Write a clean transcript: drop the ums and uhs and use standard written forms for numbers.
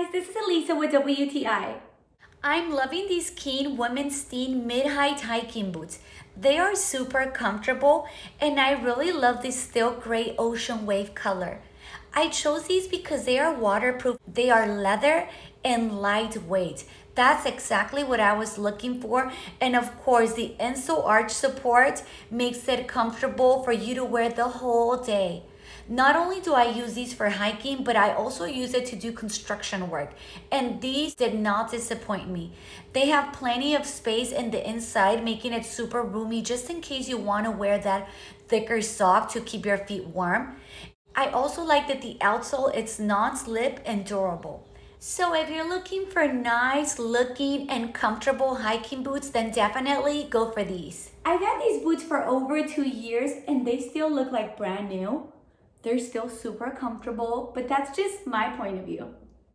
guys, this is Elisa with WTI. I'm loving these Keen Women's Teen Mid-Height Hiking Boots. They are super comfortable and I really love this steel gray ocean wave color. I chose these because they are waterproof, they are leather and lightweight. That's exactly what I was looking for. And of course, the insole arch support makes it comfortable for you to wear the whole day. Not only do I use these for hiking, but I also use it to do construction work. And these did not disappoint me. They have plenty of space in the inside, making it super roomy just in case you want to wear that thicker sock to keep your feet warm. I also like that the outsole, it's non-slip and durable. So if you're looking for nice looking and comfortable hiking boots, then definitely go for these. I've had these boots for over 2 years and they still look like brand new. They're still super comfortable, but that's just my point of view.